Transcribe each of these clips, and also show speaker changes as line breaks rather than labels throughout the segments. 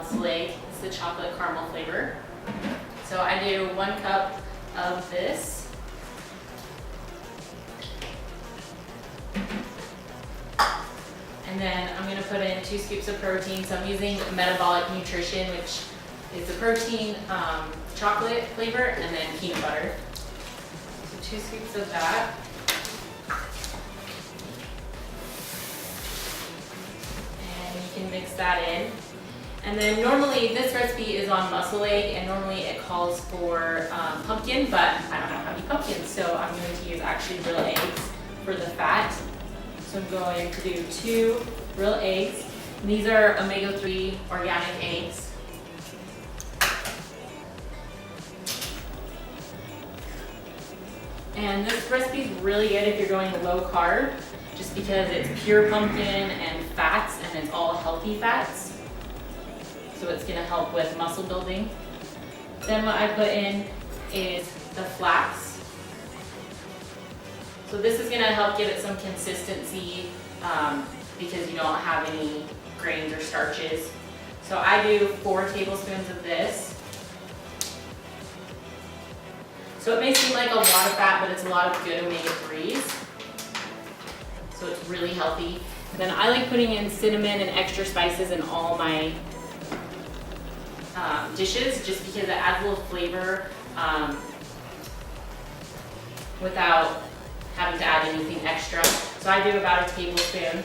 muscle egg. It's the chocolate caramel flavor. So I do 1 cup of this. And then I'm going to put in 2 scoops of protein. So I'm using Metabolic Nutrition, which is the protein chocolate flavor, and then peanut butter. So 2 scoops of that. And you can mix that in. And then normally this recipe is on muscle egg, and normally it calls for pumpkin, but I don't have any pumpkins, so I'm going to use actually real eggs for the fat. So I'm going to do 2 real eggs. And these are omega-3 organic eggs. And this recipe is really good if you're going low carb, just because it's pure pumpkin and fats, and it's all healthy fats. So it's going to help with muscle building. Then what I put in is the flax. So this is going to help give it some consistency because you don't have any grains or starches. So I do 4 tablespoons of this. So it may seem like a lot of fat, but it's a lot of good omega-3s. So it's really healthy. And then I like putting in cinnamon and extra spices in all my dishes, just because it adds a little flavor without having to add anything extra. So I do about a tablespoon.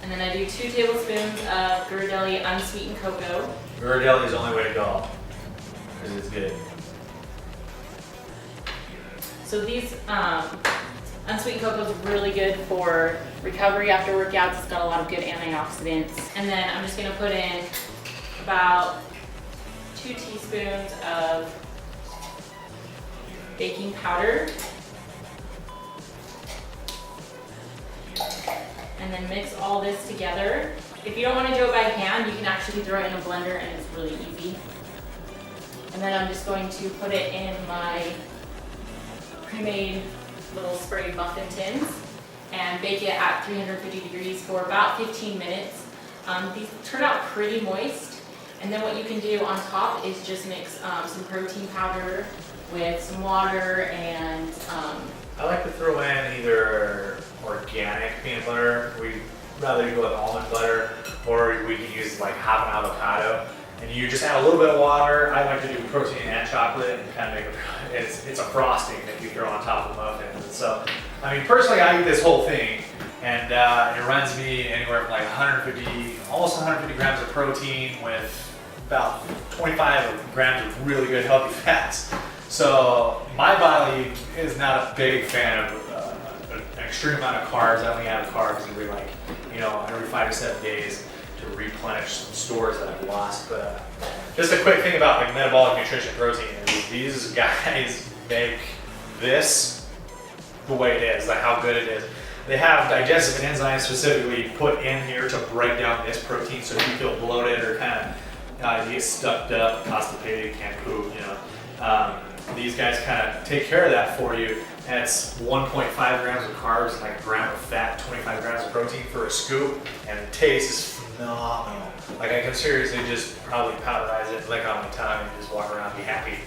And then I do 2 tablespoons of Ghirardelli unsweetened cocoa.
Ghirardelli is the only way to go, because it's good.
So these unsweetened cocoa is really good for recovery after workouts. It's got a lot of good antioxidants. And then I'm just going to put in about 2 teaspoons of baking powder. And then mix all this together. If you don't want to do it by hand, you can actually throw it in a blender, and it's really easy. And then I'm just going to put it in my pre-made little sprayed muffin tins and bake it at 350 degrees for about 15 minutes. These turn out pretty moist. And then what you can do on top is just mix some protein powder with some water and
I like to throw in either organic peanut butter. We'd rather go with almond butter, or we can use like half an avocado. And you just add a little bit of water. I like to do protein and chocolate and kind of make it's a frosting that you throw on top of the muffins. And so, I mean, personally, I eat this whole thing, and it runs me anywhere from like 150, almost 150 grams of protein with about 25 grams of really good healthy fats. So my body is not a big fan of an extreme amount of carbs. I only add carbs every every 5 to 7 days to replenish some stores that I've lost. But just a quick thing about like metabolic nutrition protein is these guys make this the way it is, like how good it is. They have digestive enzymes specifically put in here to break down this protein, so if you feel bloated or kind of you get stuffed up, constipated, can't poop, these guys kind of take care of that for you. And it's 1.5 grams of carbs and like a gram of fat, 25 grams of protein for a scoop, and the taste is phenomenal. Like I can seriously just probably powderize it, lick it on my tongue, and just walk around and be happy.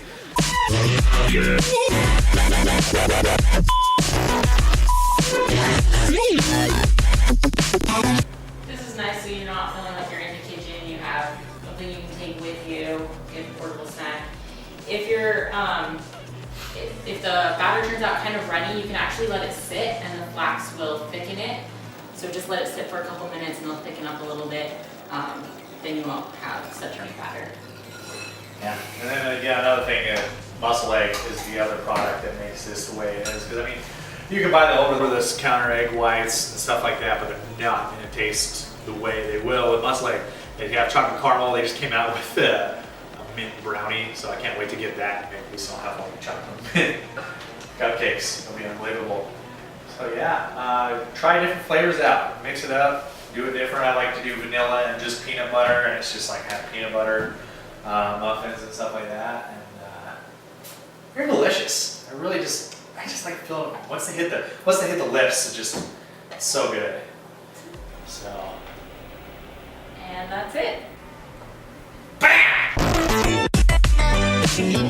this is nice, so you're not feeling like you're in the kitchen. You have something you can take with you, good portable snack. If you're if the batter turns out kind of runny, you can actually let it sit, and the flax will thicken it. So just let it sit for a couple minutes, and it'll thicken up a little bit. Then you won't have such a batter.
Yeah, and then again, another thing, muscle egg is the other product that makes this the way it is. Because I mean, you can buy the over-the-counter egg whites and stuff like that, but they're not going to taste the way they will with muscle egg. They have chocolate caramel. They just came out with a mint brownie, so I can't wait to get that. Maybe we still have all the chocolate mint cupcakes. It'll be unbelievable. So yeah, try different flavors out. Mix it up. Do it different. I like to do vanilla and just peanut butter, and it's just like have peanut butter muffins and stuff like that. And they're delicious. I just like feeling once they hit the lips, it's so good. So.
And that's it.
Baby,